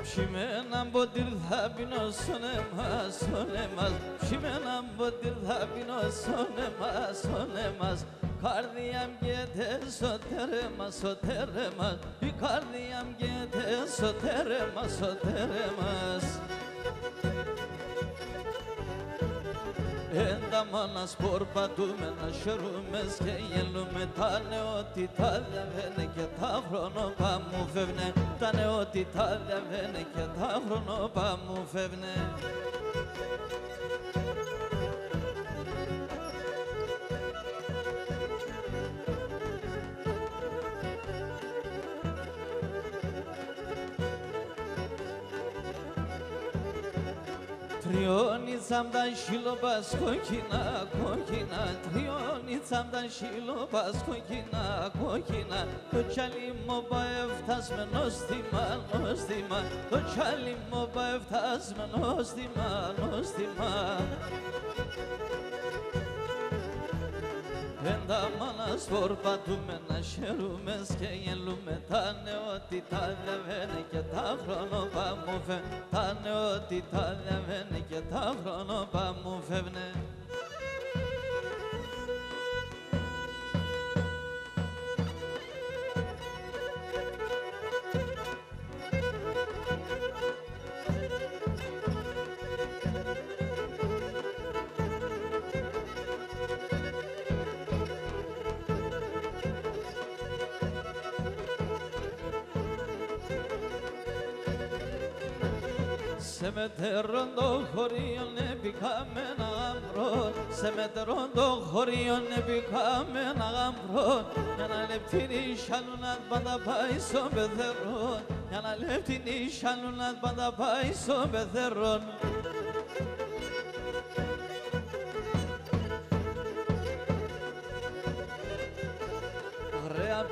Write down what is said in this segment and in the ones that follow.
Şimenam bodir thabino sonemaz Şimenam bodir thabino sonemaz Kardiyam gede soteremaz Kardiyam gede soteremaz Endamanas porpatume na şerumes ke yelume tane oti talavene ke tavrono pa mu fevne tane oti talavene ke tavrono pa mu fevne Trionitsam-dan shilobas kokina Trionitsam-dan shilobas kokina To chalim mobaev tasme nostima To chalim mobaev tasme nostima Endamanas vorpatume na sherumes ke yelume tane oti talavene ke tavrono pa mu fevne tane oti talavene ke tavrono pa mu fevne Semeterondo χωρίον επικάμεν αγαμπρόν Semeterondo χωρίον επικάμεν αγαμπρόν Για να λεπτύνει σαλουνάτ πάντα πάει στον πεθερόν Για να λεπτύνει σαλουνάτ πάντα πάει στον πεθερόν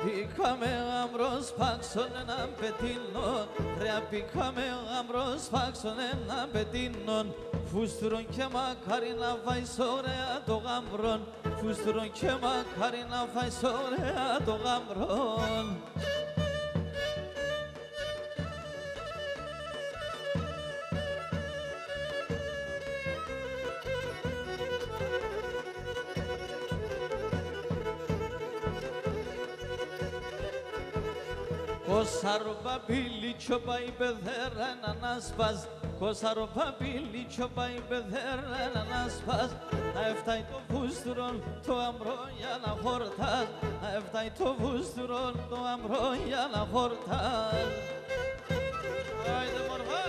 Πήκαμε γαμπρός πάξον έναν πετίνον Ρε πήκαμε γαμπρός πάξον έναν πετίνον Φούστρον και μακάρι να φάει ωραία το γαμπρόν Φούστρον και μακάρι να φάει ωραία το γαμπρόν Κοσαροπαπίλι τσοπάει πεθέρα να σπάς Κοσαροπαπίλι τσοπάει πεθέρα να σπάς Να έφταει το φούστρον το αμπρό για να χορτάς Να έφταει το φούστρον το αμπρό για να χορτάς Άιντε μορφά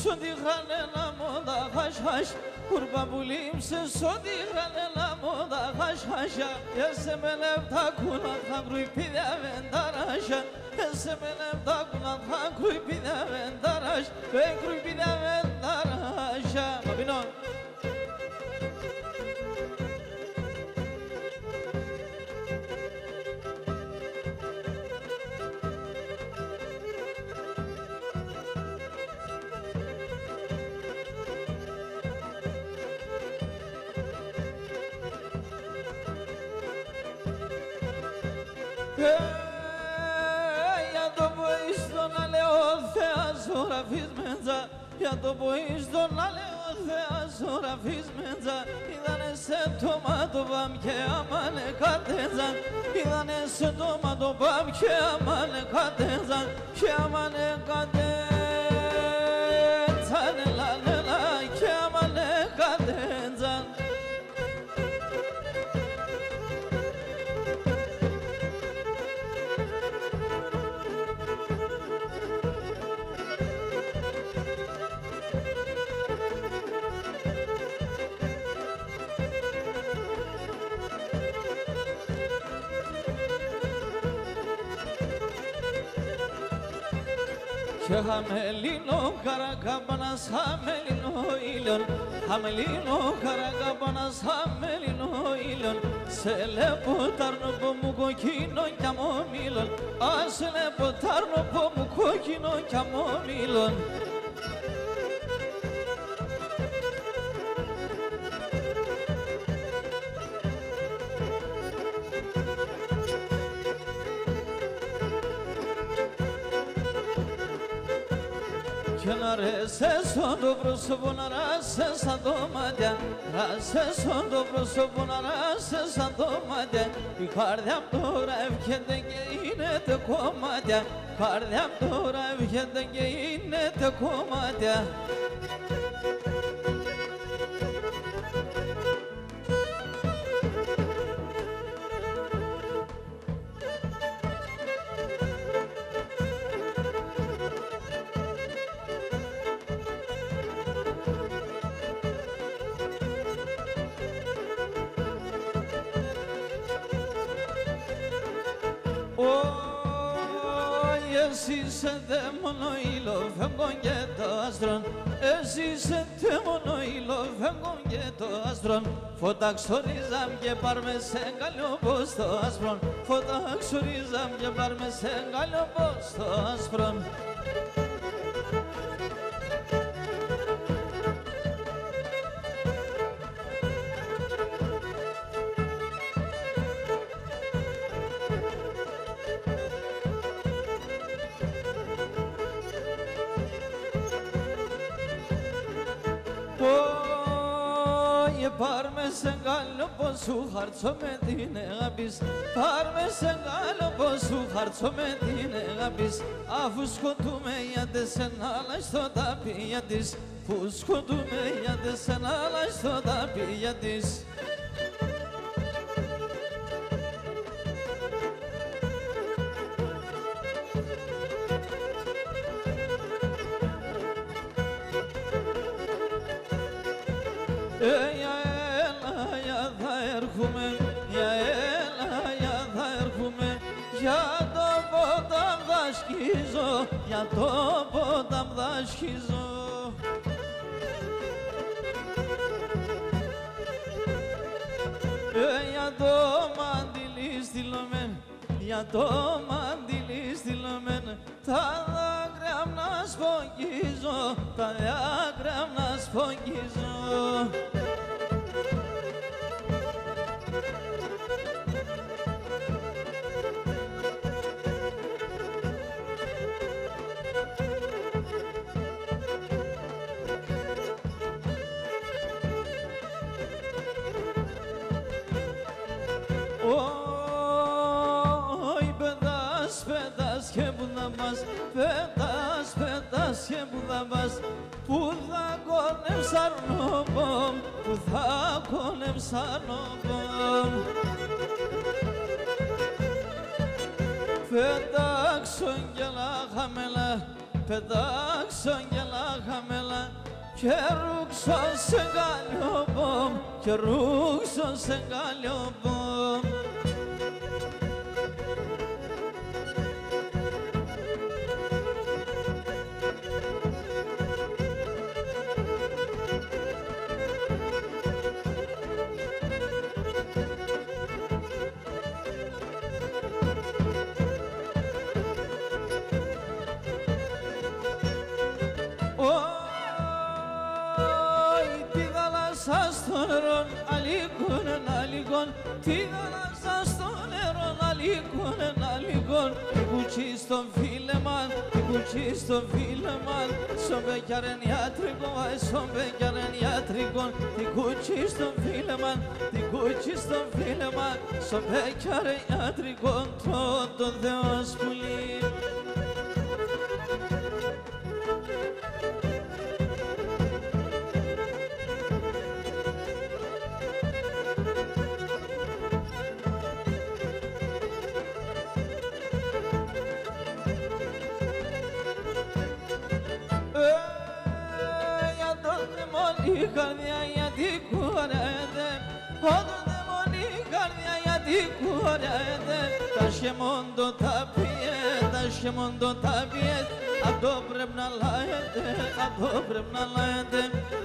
Sodiğanela moda haş haş Kurbabulim se sodiğanela moda haş haşa Yesemelev takunat hangruy pideven daraşa Yesemelev takunat hangruy pideven daraş Hangruy pideven daraşa Babinon Για το ποείς το να λέω Θεάς ο ραφής μέντζα Για το ποείς το να λέω Θεάς ο ραφής μέντζα Είδανε σε το μάτω παμ και αμάνε κατέζαν Είδανε σε το μάτω παμ και αμάνε κατέζαν Και αμάνε κατέζαν Λαλέλα και αμάνε κατέζαν και χαμελίνο καρακάμπανας χαμελίνο ήλιον, χαμελίνο καρακάμπανας χαμελίνο ήλιον, σε λεποτάρνο που μου κοκκίνο κι αμόμιλον, σε λεποτάρνο που μου κοκκίνο κι αμόμιλον. Και να ρέσες το πρόσωπο να ράσες σαν το μάτια, ράσες το πρόσωπο να ράσες σαν το μάτια. Η καρδιά μου τώρα εύχεται και είναι τε κομμάτια, η καρδιά μου τώρα εύχεται και είναι τε κομμάτια. Εσύ είσαι δαίμονο ήλιο, φεύγω και το άστρον. Εσύ είσαι δαίμονο ήλιο, φεύγω και το άστρον. Φώτα ξορίζαμ και πάρμε σε εγκαλιό πως το άσπρον. Φώτα ξορίζαμ και πάρμε σε εγκαλιό πως το άσπρον. Πάρμε σε γκάλο πως σου χαρτσώ με την αγάπης, πάρμε σε γκάλο πως σου χαρτσώ με την αγάπης, αφού σκοτούμε γιατί σε άλλα στο ταπία της, αφού σκοτούμε γιατί σε άλλα στο ταπία της. Για το ποτάμ δασκίζω, για το ποτάμ δασκίζω. Για το μαντιλί στυλωμέν, για το μαντιλί στυλωμέν, τα δάκρυα μ' να σπογγίζω, τα δάκρυα μ' να σπογγίζω. Και που θα πας, πετάς και που θα πας, που θα κονεψαρνοπομ, που θα κονεψαρνοπομ. Πετάξω και λάχαμελα, πετάξω και λάχαμελα, και ρούξω σε γκαλιοπομ, και ρούξω σε γκαλιοπομ. Τη θάλασσα στο νερό να λύκουν, τη κουτσί στον φίλεμαν, τη κουτσί στον φίλεμαν, στον πεκιάρεν ιατρικό, στον πεκιάρεν ιατρικό, τη κουτσί στον φίλεμαν, τη κουτσί στον φίλεμαν, στον πεκιάρεν ιατρικό, το Θεός πουλί. Η καρδιά γιατί κουρεύεται, όταν δεν μόνη η καρδιά γιατί κουρεύεται, τα σχεμόντο τα πιέτ, τα σχεμόντο τα πιέτ, απ' πρέπει να λάετε, αντό πρέπει να λάετε.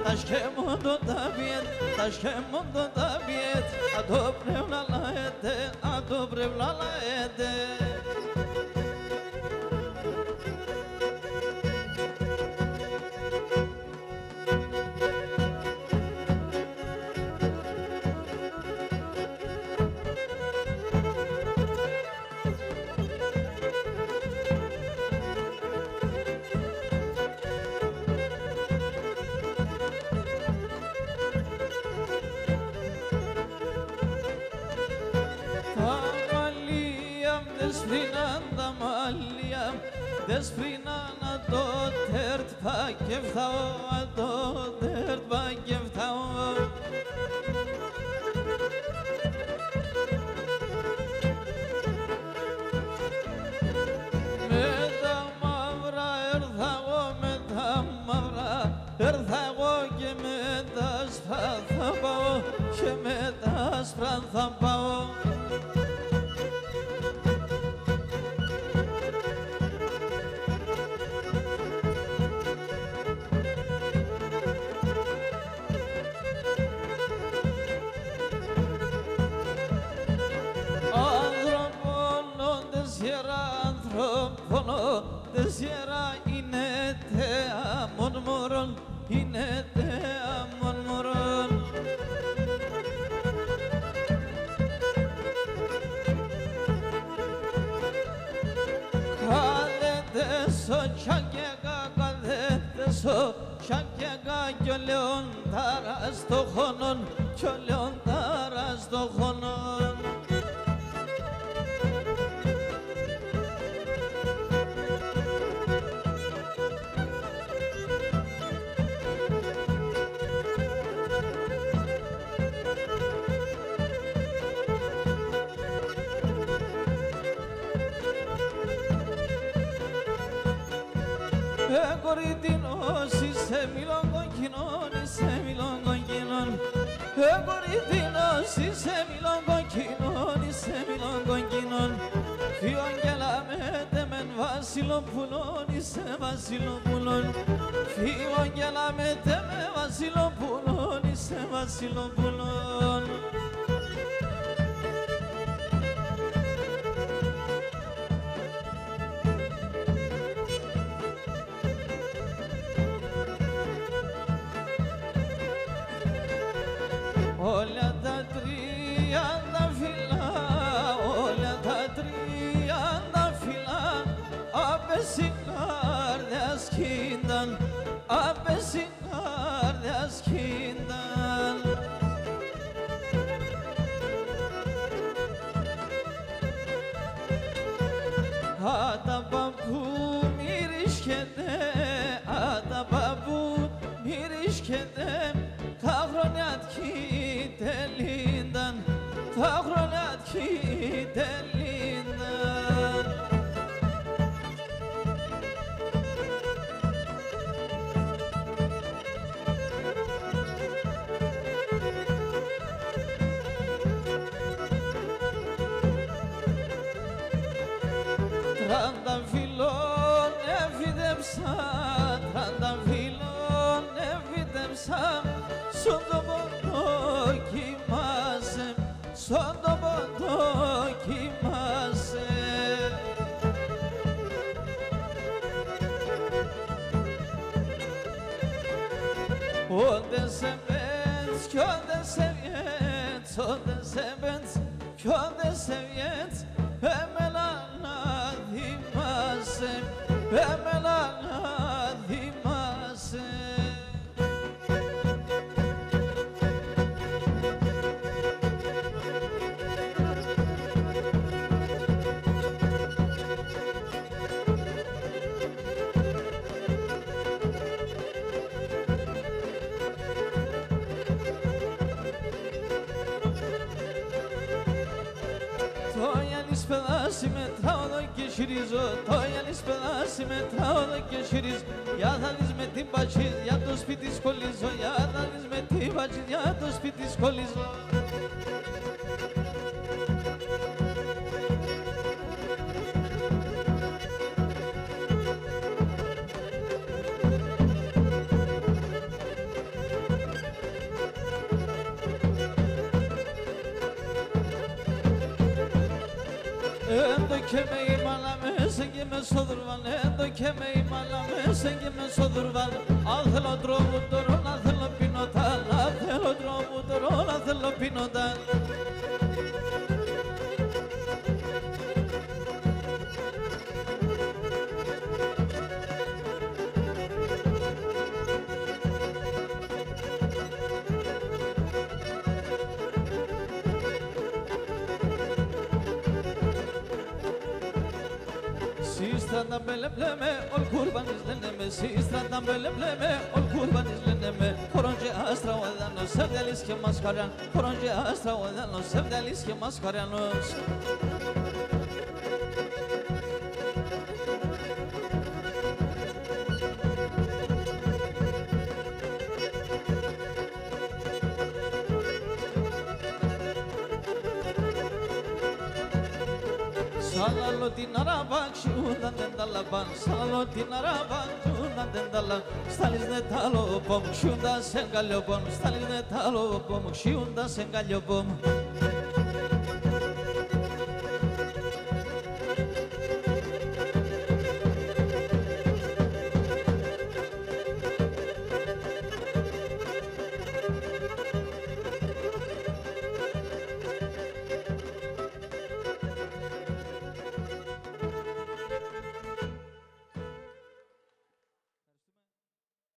Τα σχέμοντο τα βιέτ, τα σχέμοντο τα βιέτ. Αντό πρέπει να λάετε, αντό πρέπει να λάετε. Desfrinana do tert pakevtao do tert pakevtao Meta mavra erthao ke meta sprathapao ke meta sprathapao Desira είναι θέα μορμορών, είναι θέα μορμορών. Καδέτε σο τσακέγα, καδέτε σο τσακέγα κι ο λεοντάρας το χωνόν, κι ο λεοντάρας το χωνόν. Κοριτίνος είσαι μιλόγκον κοινών, είσαι μιλόγκον κοινών. Κοριτίνος είσαι μιλόγκον κοινών, είσαι μιλόγκον κοινών. Φιόγγελα με τεμεν βασιλοπουλών, είσαι βασιλοπουλών. Φιόγγελα με τεμεν βασιλοπουλών, είσαι βασιλοπουλών. Όλα τα τριάντα φυλά, όλα τα τριάντα φυλά απες η καρδιά σκήνταν, απες η καρδιά σκήνταν. Άτα παππού μυρίσκεται, άτα παππού μυρίσκεται. Τα χρόνια τελίνταν, τα χρόνια τελίνταν. Τρανταφυλλών εφίδεψα, τρανταφυλλών εφίδεψα. Στον το πόντο κοιμάσαι, στον το πόντο κοιμάσαι. Όντε σε μπέντς κι όντε σε βιέτς, όντε σε μπέντς κι όντε σε βιέτς. Εμένα να θυμάσαι, εμένα να θυμάσαι. Σπεδάσει μετράω εδώ και χειρίζω, το Γιάννης σπεδάσει μετράω εδώ και χειρίζω. Για θα δεις με την πατσί, για το σπίτι σκολίζω, για θα δεις με την πατσί, για το σπίτι σκολίζω. Endo kemeyi malame sengime sodurvan Endo kemeyi malame sengime sodurvan Athelo dromu doron athelo pinotan Athelo dromu doron athelo pinotan Sistrandan belemleme ol kurban izleneme Sistrandan belemleme ol kurban izleneme Koronce astra odanos sevdelis ki maskaran Koronce astra odanos sevdelis ki maskaranos Salalo din arabak şundan dendalaban Salalo din arabak şundan dendalan Stalis ne talobom şundan sen galobom Stalis ne talobom şundan sen galobom